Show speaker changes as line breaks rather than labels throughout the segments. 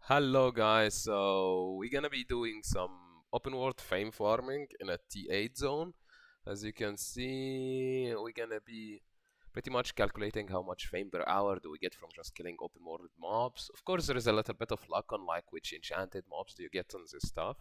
Hello guys, so we're gonna be doing some open world fame farming in a T8 zone. As you can see, we're gonna be pretty much calculating how much fame per hour do we get from just killing open world mobs. Of course, there is a little bit of luck on like which enchanted mobs do you get on this stuff.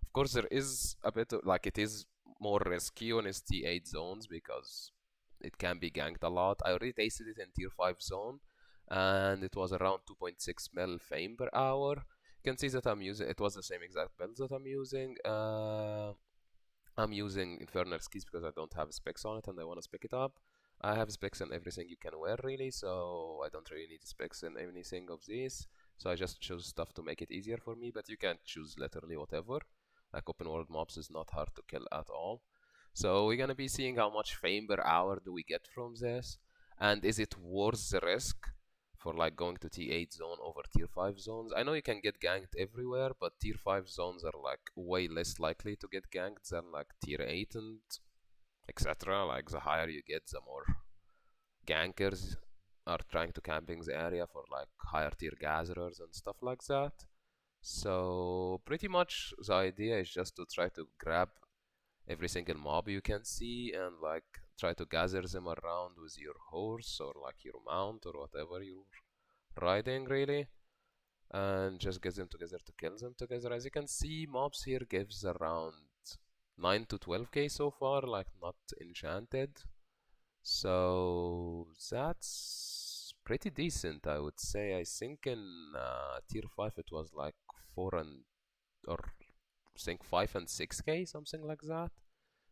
Of course, there is a bit of like it is more risky on its T8 zones because it can be ganked a lot. I already tasted it in tier 5 zone and it was around 2.6 mil fame per hour. You can see that I'm using it was the same exact build that I'm using. I'm using Infernal Skis because I don't have specs on it and I want to spec it up. I have specs on everything you can wear really, so I don't really need specs in anything of these. So I just choose stuff to make it easier for me, but you can choose literally whatever. Like open world mobs is not hard to kill at all. So we're gonna be seeing how much fame per hour do we get from this, and is it worth the risk for like going to T8 zone over Tier 5 zones? I know you can get ganked everywhere, but Tier 5 zones are like way less likely to get ganked than like Tier 8 and etc. Like the higher you get, the more gankers are trying to camping the area for like higher tier gatherers and stuff like that. So pretty much the idea is just to try to grab every single mob you can see and like try to gather them around with your horse or like your mount or whatever you're riding really, and just get them together to kill them together. As you can see, mobs here gives around 9 to 12k so far, like not enchanted. So that's pretty decent, I would say. I think in tier 5 it was like 4 and or I think 5 and 6k, something like that.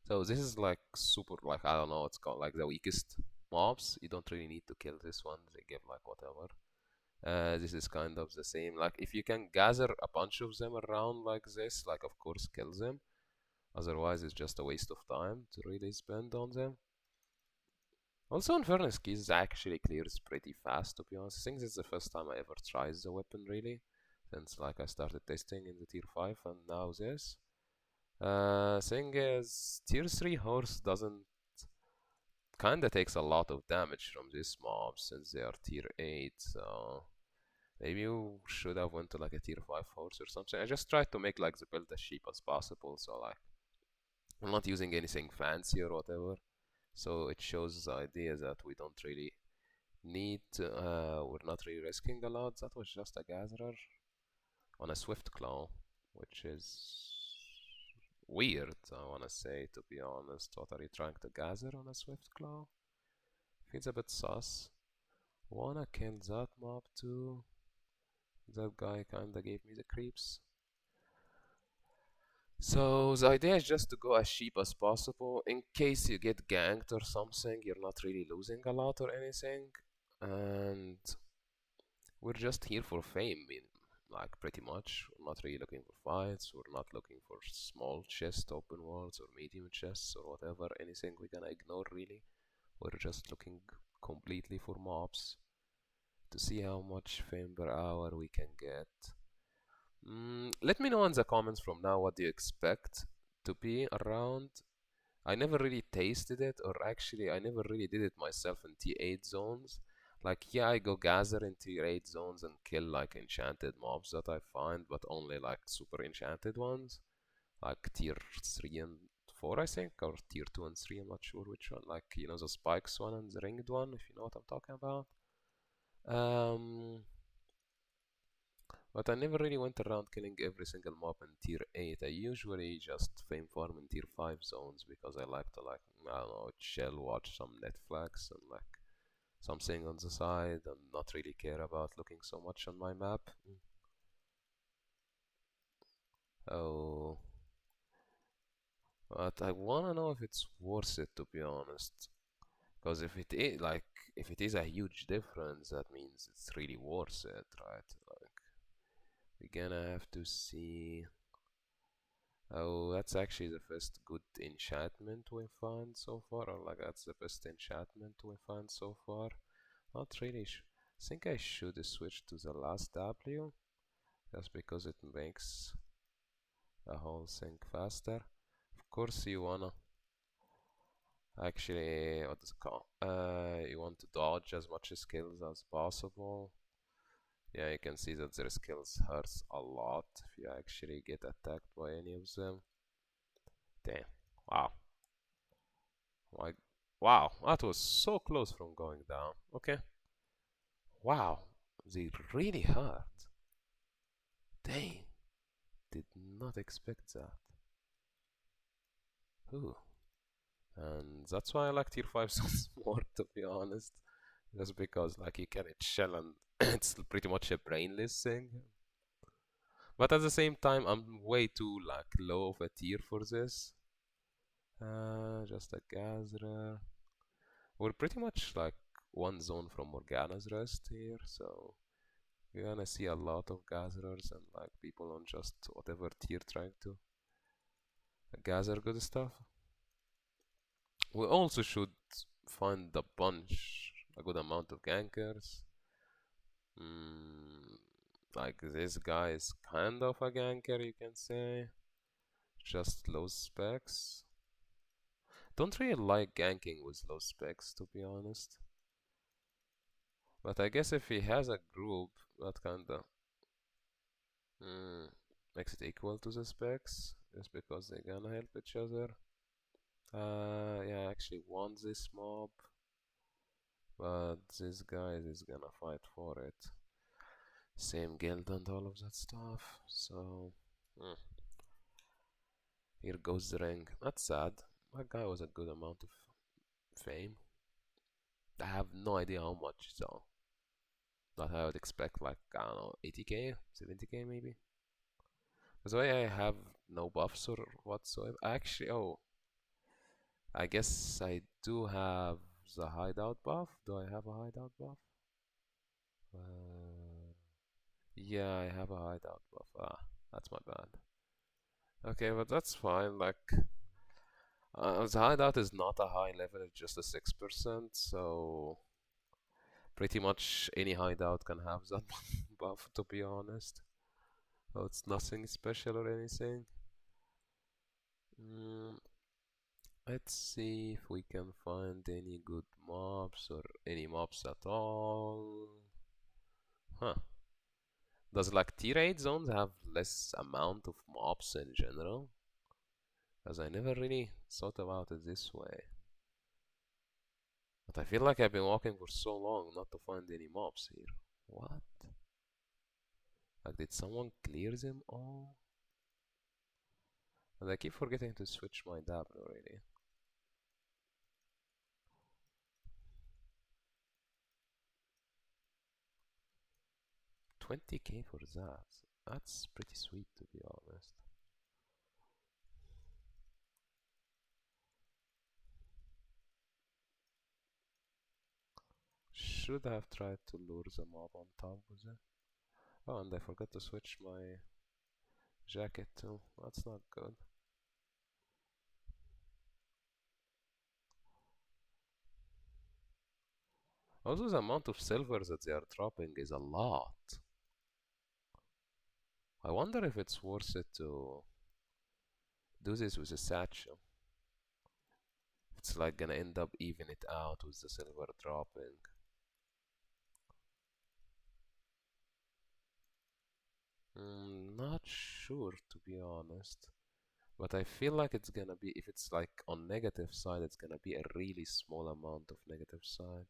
So this is like super, like I don't know, it's called like the weakest mobs. You don't really need to kill this one. They give like whatever. This is kind of the same. Like if you can gather a bunch of them around like this, like of course kill them. Otherwise, it's just a waste of time to really spend on them. Also, Infernus Keys actually clears pretty fast, to be honest. I think this is the first time I ever tried the weapon, really. Since, like, I started testing in the tier 5 and now this. Thing is, tier 3 horse doesn't... Kinda takes a lot of damage from this mob since they are tier 8, so... Maybe you should have went to like a tier 5 horse or something. I just tried to make like the build as cheap as possible, so like... I'm not using anything fancy or whatever. So it shows the idea that we don't really need we're not really risking a lot. That was just a gatherer on a swift claw, which is weird, I wanna say, to be honest. What are you trying to gather on a swift claw? Feels a bit sus. Wanna kill that mob too? That guy kinda gave me the creeps. So the idea is just to go as cheap as possible. In case you get ganked or something, you're not really losing a lot or anything. And we're just here for fame, I mean, like pretty much. We're not really looking for fights. We're not looking for small chests, open worlds, or medium chests, or whatever. Anything we're gonna ignore really. We're just looking completely for mobs to see how much fame per hour we can get. Let me know in the comments from now what do you expect to be around. I never really tasted it, or actually, I never really did it myself in T8 zones. Like, yeah, I go gather in Tier 8 zones and kill like enchanted mobs that I find, but only like super enchanted ones. Like Tier 3 and 4, I think, or Tier 2 and 3, I'm not sure which one. Like, you know, the spikes one and the ringed one, if you know what I'm talking about. Um, but I never really went around killing every single mob in tier 8. I usually just fame farm in tier 5 zones because I like to like, I don't know, chill, watch some Netflix and like something on the side and not really care about looking so much on my map. Oh, but I wanna know if it's worth it, to be honest. Because if it is like, if it is a huge difference, that means it's really worth it, right? Like, we're gonna have to see. Oh, that's actually the first good enchantment we found so far, or like that's the best enchantment we found so far. Not really. I think I should switch to the last W, just because it makes the whole thing faster. Of course, you wanna actually, what is it called? You want to dodge as much skills as possible. Yeah, you can see that their skills hurts a lot if you actually get attacked by any of them. Damn. Wow. Like, wow, that was so close from going down. Okay. Wow, they really hurt. Dang, did not expect that. Ooh. And that's why I like tier 5 songs more, to be honest. Just because, like, you can chill and it's pretty much a brainless thing. But at the same time, I'm way too, like, low of a tier for this. Just a gatherer. We're pretty much, like, one zone from Morgana's rest here, so you're gonna see a lot of gatherers and, like, people on just whatever tier trying to gather good stuff. We also should find a good amount of gankers. Mm, like this guy is kind of a ganker, you can say. Just low specs. Don't really like ganking with low specs, to be honest. But I guess if he has a group, that kinda mm, makes it equal to the specs, just because they're gonna help each other. Yeah, I actually want this mob, but this guy is gonna fight for it. Same guild and all of that stuff. So, mm, here goes the ring. That's sad. That guy was a good amount of fame. I have no idea how much though. But I would expect like, I don't know, 80k, 70k maybe. Because I have no buffs or whatsoever. Actually, oh, I guess I do have the hideout buff. Do I have a hideout buff? Yeah, I have a hideout buff. Ah, that's my bad. Okay, but that's fine. Like, the hideout is not a high level, it's just a 6%, so pretty much any hideout can have that buff, to be honest. So it's nothing special or anything. Mm, let's see if we can find any good mobs or any mobs at all. Huh. Does like tier 8 zones have less amount of mobs in general? Because I never really thought about it this way. But I feel like I've been walking for so long not to find any mobs here. What? Like, did someone clear them all? And I keep forgetting to switch my dab already. 20k for that. That's pretty sweet, to be honest. Should have tried to lure the mob on top with it. Oh, and I forgot to switch my jacket too. That's not good. Also, the amount of silver that they are dropping is a lot. I wonder if it's worth it to do this with a satchel. It's like gonna end up even it out with the silver dropping. Not sure, to be honest. But I feel like it's gonna be, if it's like on negative side, it's gonna be a really small amount of negative side.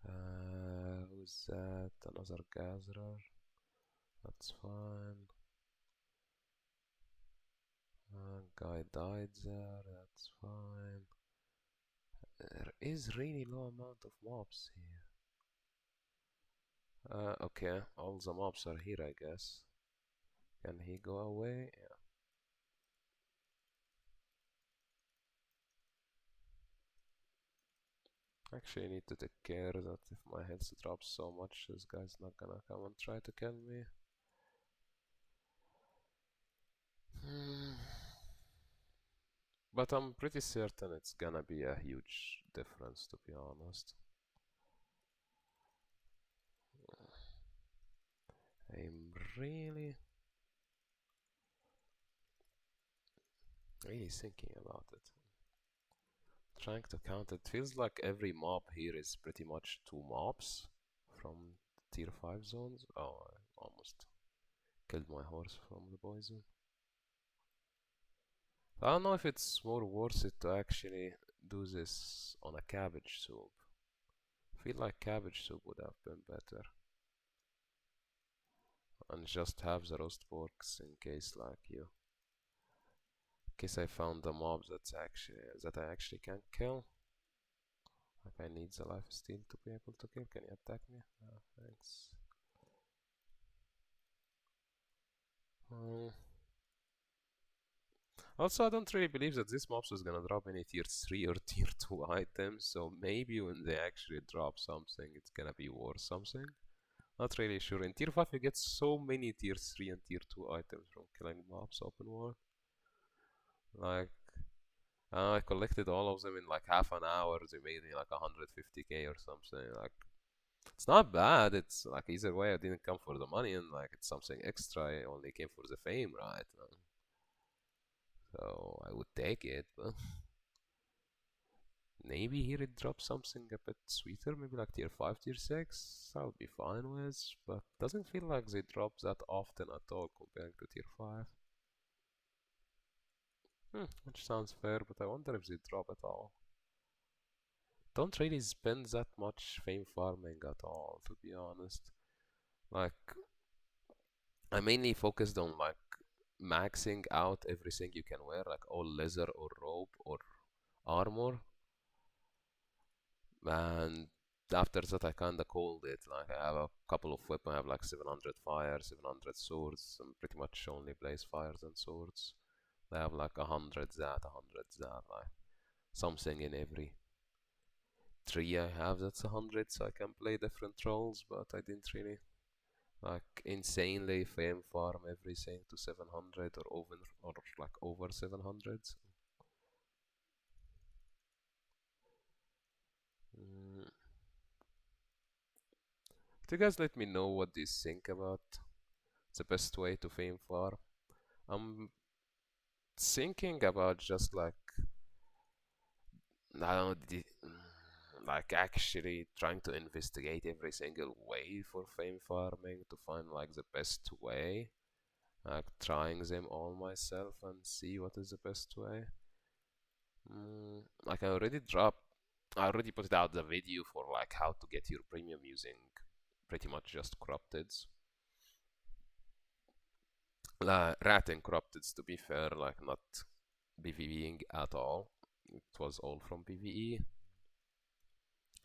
Who's that? Another gatherer. That's fine. Guy died there. That's fine. There is really low amount of mobs here. Okay, all the mobs are here, I guess. Can he go away? Yeah. Actually, I need to take care that if my health drops so much, this guy's not gonna come and try to kill me. But I'm pretty certain it's gonna be a huge difference, to be honest. I'm really thinking about it. Trying to count it. Feels like every mob here is pretty much two mobs from tier 5 zones. Oh, I almost killed my horse from the poison. I don't know if it's more worth it to actually do this on a cabbage soup. I feel like cabbage soup would have been better. And just have the roast porks in case in case I found the mobs that I actually can kill. Like I need the life steal to be able to kill. Can you attack me? No, thanks. Uh, Also, I don't really believe that this mobs is gonna drop any tier 3 or tier 2 items, so maybe when they actually drop something, it's gonna be worth something. Not really sure. In tier 5, you get so many tier 3 and tier 2 items from killing mobs open world. Like, I collected all of them in like half an hour. They made me like 150k or something. Like, it's not bad. It's like either way, I didn't come for the money, and like it's something extra. I only came for the fame, right? So I would take it, but maybe here it drops something a bit sweeter, maybe like tier 5, tier 6. I would be fine with, but doesn't feel like they drop that often at all comparing to tier 5. Which sounds fair, but I wonder if they drop at all. Don't really spend that much fame farming at all, to be honest. Like, I mainly focused on like maxing out everything you can wear, like all leather or robe or armor. And after that, I kinda called it. Like, I have a couple of weapons. I have like 700 fire, 700 swords. And pretty much only blaze fires and swords. I have like 100 that, 100 that, like something in every tree I have that's 100, so I can play different roles. But I didn't really like insanely fame farm everything to 700 or like over 700. Mm. Do you guys let me know what you think about the best way to fame farm? I'm thinking about just like I don't know, like actually trying to investigate every single way for fame farming to find like the best way. Like trying them all myself and see what is the best way. Like I already put out the video for like how to get your premium using pretty much just corrupted. Rat and corrupted to be fair, like not PvPing at all. It was all from PvE.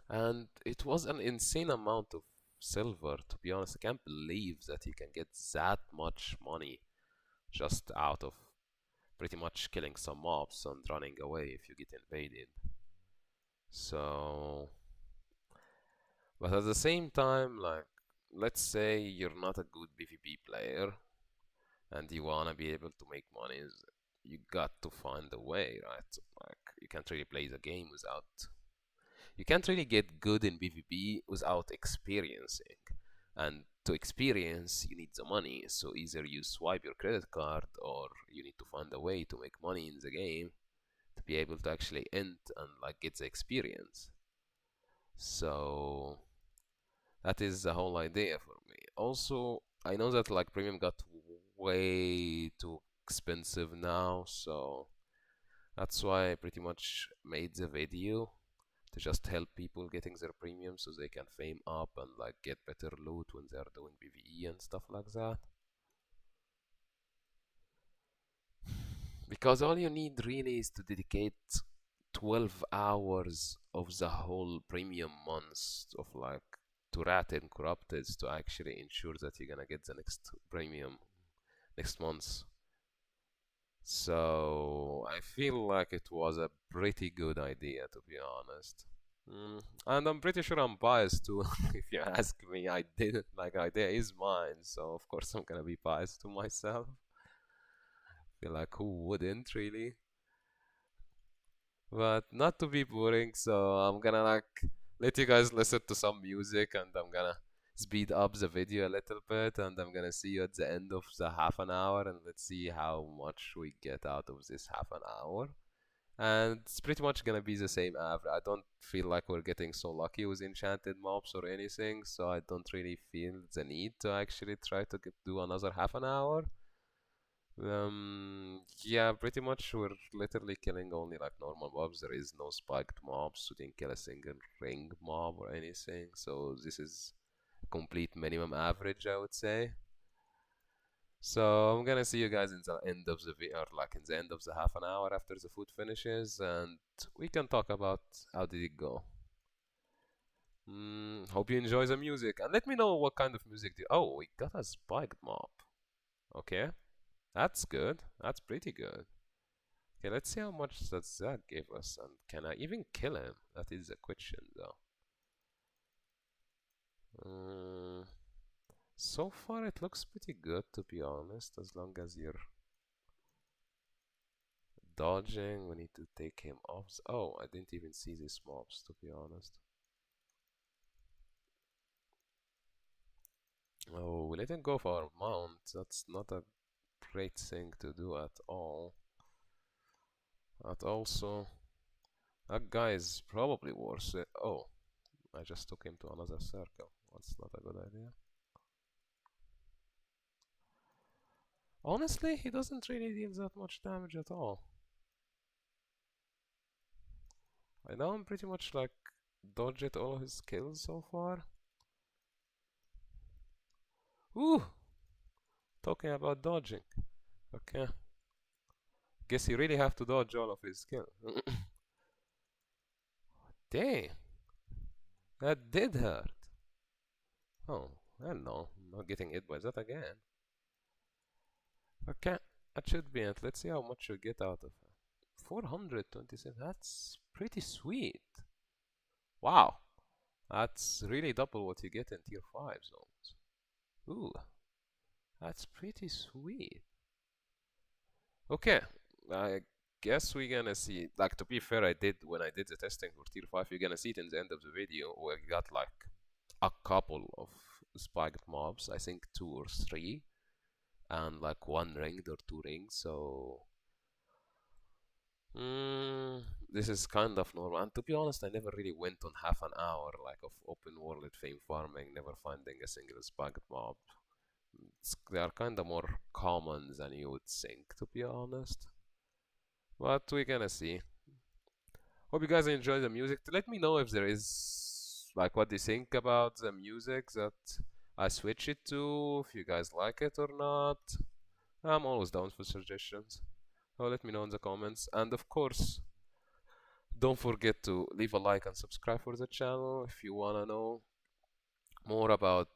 And it was an insane amount of silver, to be honest. I can't believe that you can get that much money just out of pretty much killing some mobs and running away if you get invaded. So, but at the same time, like, let's say you're not a good PvP player and you wanna be able to make money, you got to find a way, right? Like, you can't really play the game without. You can't really get good in PvP without experiencing. And to experience, you need the money. So either you swipe your credit card or you need to find a way to make money in the game to be able to actually ent and like get the experience. So that is the whole idea for me. Also, I know that like premium got way too expensive now, so that's why I pretty much made the video to just help people getting their premium so they can fame up and like get better loot when they're doing PvE and stuff like that. Because all you need really is to dedicate 12 hours of the whole premium months of like to rat and corrupted to actually ensure that you're gonna get the next premium next month. So I feel like it was a pretty good idea, to be honest. And I'm pretty sure I'm biased too. If you ask me, I didn't like idea is mine, so of course I'm gonna be biased to myself. Feel like who wouldn't really? But not to be boring, so I'm gonna like let you guys listen to some music and I'm gonna speed up the video a little bit and I'm gonna see you at the end of the half an hour and let's see how much we get out of this half an hour. And it's pretty much gonna be the same average. I don't feel like we're getting so lucky with enchanted mobs or anything, so I don't really feel the need to actually try to do another half an hour. Yeah, pretty much we're literally killing only like normal mobs. There is no spiked mobs. We didn't kill a single ring mob or anything, so this is a complete minimum average, I would say. So I'm gonna see you guys in the end of the video, or like in the end of the half an hour after the food finishes, and we can talk about how did it go. Hope you enjoy the music, and let me know what kind of music do. Oh, we got a spiked mob. Okay, that's good. That's pretty good. Okay, let's see how much that gave us, and can I even kill him? That is a question, though. Mm, so far, it looks pretty good, to be honest, as long as you're dodging. We need to take him off. Oh, I didn't even see these mobs, to be honest. Oh, we didn't go for our mount. That's not a great thing to do at all. But also, that guy is probably worth it. Oh, I just took him to another circle. That's not a good idea. Honestly, he doesn't really deal that much damage at all. I know I'm pretty much like dodged all his kills so far. Ooh, talking about dodging. Okay, guess you really have to dodge all of his kills. Dang, that did hurt. Oh, I don't know. I'm not getting hit by that again. Okay, that should be it. Let's see how much you get out of it. 427. That's pretty sweet. Wow, that's really double what you get in tier 5 zones. Ooh, that's pretty sweet. Okay, I guess we're gonna see. Like, to be fair, when I did the testing for tier 5, you're gonna see it in the end of the video where we got like a couple of spiked mobs. I think 2 or 3, and like 1 ringed or 2 rings. So this is kind of normal. And to be honest, I never really went on half an hour like of open world fame farming, never finding a single spiked mob. They are kind of more common than you would think, to be honest. But we're gonna see. Hope you guys enjoy the music. Let me know if there is like what do you think about the music that I switch it to, if you guys like it or not. I'm always down for suggestions. So let me know in the comments. And of course, don't forget to leave a like and subscribe for the channel if you wanna know more about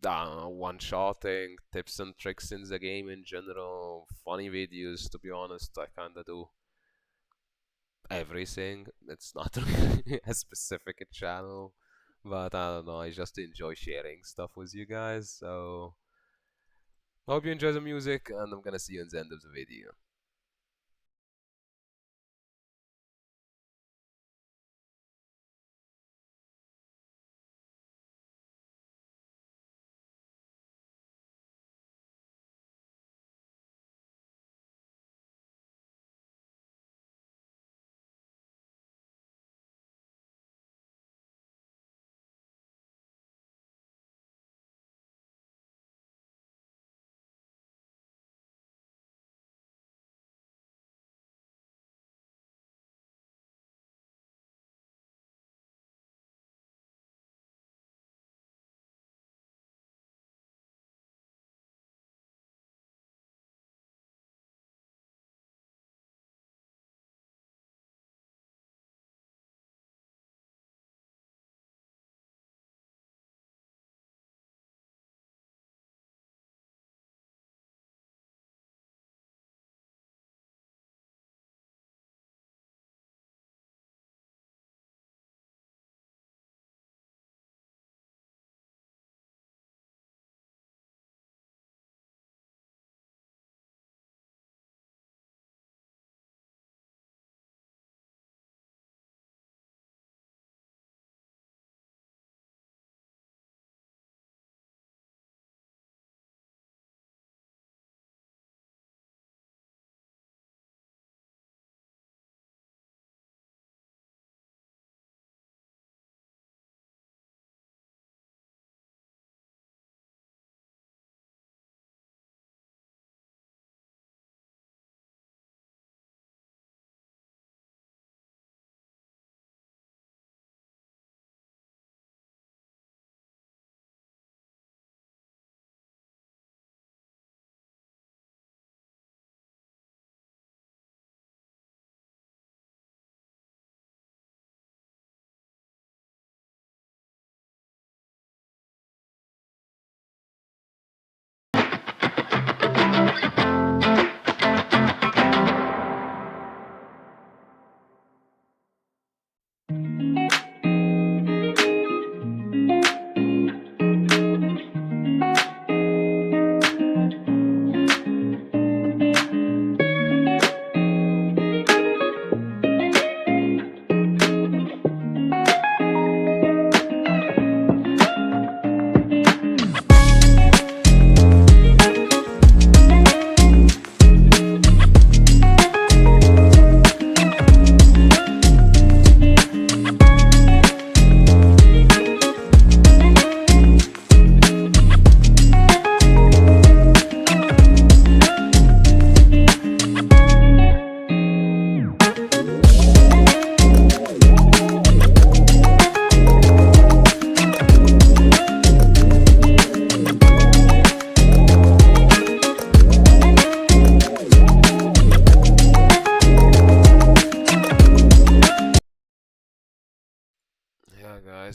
one-shotting, tips and tricks in the game in general, funny videos. To be honest, I kinda do everything. It's not really a specific channel, but I don't know. I just enjoy sharing stuff with you guys. So hope you enjoy the music, and I'm gonna see you in the end of the video.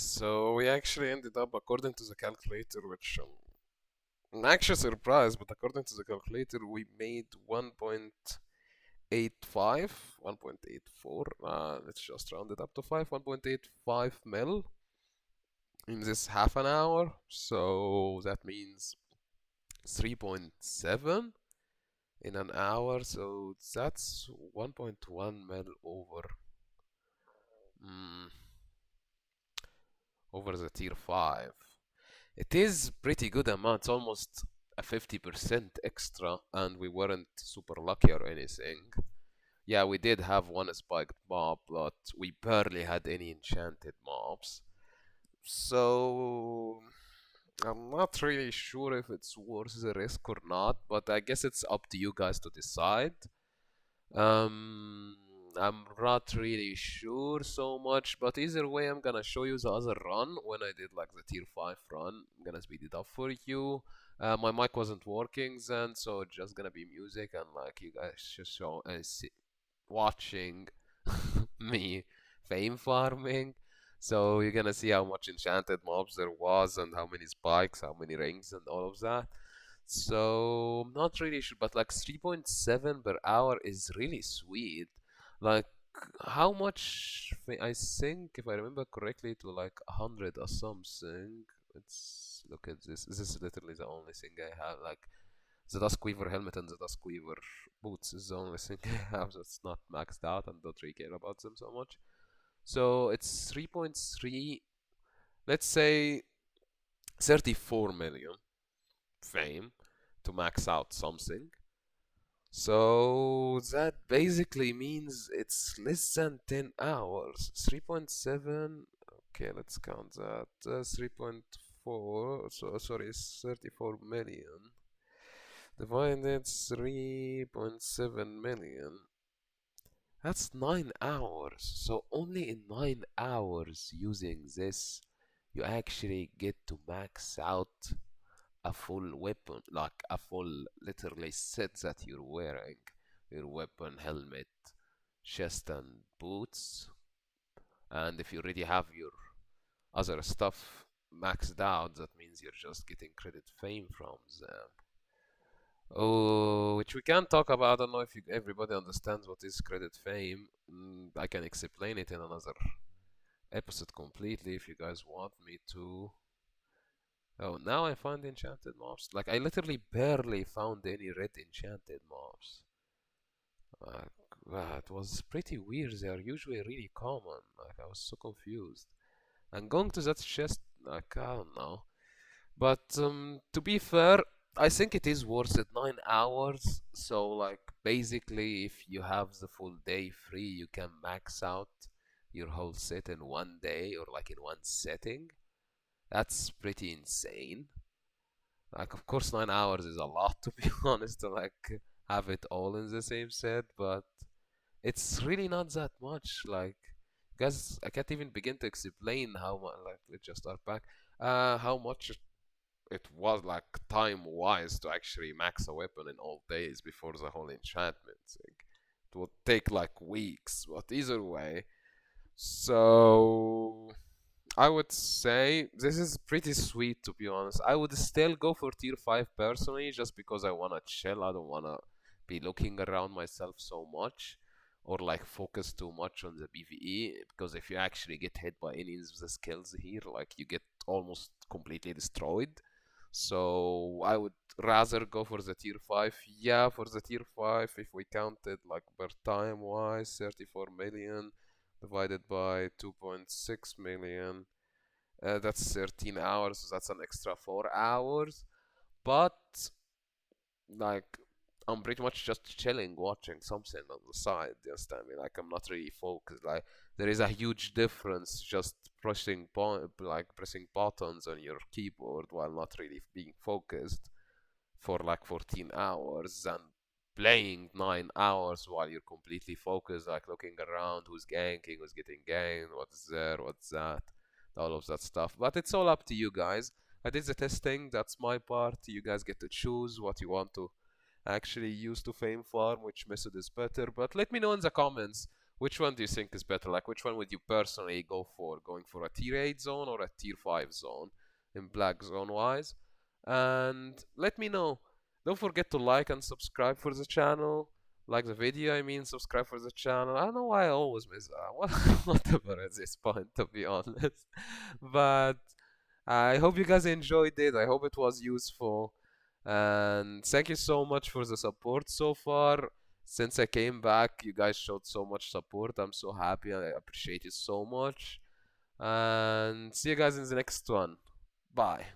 guys, so we actually ended up, according to the calculator, which I'm actually surprised, but according to the calculator, we made 1.85, 1.84, let's just round it up to 5, 1.85 mil in this half an hour. So that means 3.7 in an hour. So that's 1.1 mil mm, over the tier 5. It is pretty good amount, almost a 50% extra, and we weren't super lucky or anything. Yeah, we did have one spiked mob, but we barely had any enchanted mobs. So I'm not really sure if it's worth the risk or not, but I guess it's up to you guys to decide. Um, I'm not really sure so much, but either way, I'm gonna show you the other run when I did like the tier 5 run. I'm gonna speed it up for you. My mic wasn't working then, so it's just gonna be music and like you guys just show and see, watching me fame farming. So you're gonna see how much enchanted mobs there was and how many spikes, how many rings and all of that. So I'm not really sure, but like 3.7 per hour is really sweet. Like how much I think if I remember correctly to like 100 or something. Let's look at this. This is literally the only thing I have. Like the Duskweaver helmet and the Duskweaver boots is the only thing I have that's not maxed out and don't really care about them so much. So it's 3.3, let's say 34 million fame to max out something. So that basically means it's less than 10 hours. 3.7, okay, let's count that. 3.4, so sorry, it's 34 million. Divided 3.7 million. That's 9 hours. So only in 9 hours using this, you actually get to max out a full weapon, like a full literally set that you're wearing. Your weapon, helmet, chest and boots. And if you already have your other stuff maxed out, that means you're just getting credit fame from them. Oh, which we can talk about. I don't know if everybody understands what is credit fame. I can explain it in another episode completely if you guys want me to. Oh, now I found enchanted mobs. Like, I literally barely found any red enchanted mobs. Like, it was pretty weird. They are usually really common. Like, I was so confused. And going to that chest, like, I don't know. But to be fair, I think it is worth it. 9 hours. So like basically, if you have the full day free, you can max out your whole set in one day or like in one setting. That's pretty insane. Like of course, 9 hours is a lot to be honest to like have it all in the same set, but it's really not that much. Like guys, I can't even begin to explain how much. Like let's just start back. How much it was like time wise to actually max a weapon in all days before the whole enchantment thing. It would take like weeks, but either way. So I would say this is pretty sweet to be honest. I would still go for tier 5 personally just because I wanna chill. I don't wanna be looking around myself so much or like focus too much on the PvE because if you actually get hit by any of the skills here, like you get almost completely destroyed. So I would rather go for the tier 5. Yeah, for the tier 5, if we counted like per time wise, 34 million divided by 2.6 million, that's 13 hours, so that's an extra 4 hours. But like I'm pretty much just chilling, watching something on the side. You understand me? Like I'm not really focused. Like there is a huge difference just like pressing buttons on your keyboard while not really being focused for like 14 hours and playing 9 hours while you're completely focused, like looking around, who's ganking, who's getting ganked, what's there, what's that, all of that stuff. But it's all up to you guys. I did the testing. That's my part. You guys get to choose what you want to actually use to fame farm, which method is better. But let me know in the comments Which one do you think is better? Like, which one would you personally go for? Going for a tier 8 zone or a tier 5 zone in black zone wise? And let me know. Don't forget to like and subscribe for the channel. Like the video, I mean, subscribe for the channel. I don't know why I always miss that. Whatever at this point, to be honest. But I hope you guys enjoyed it. I hope it was useful. And thank you so much for the support so far. Since I came back, you guys showed so much support. I'm so happy. I appreciate it so much. And see you guys in the next one. Bye.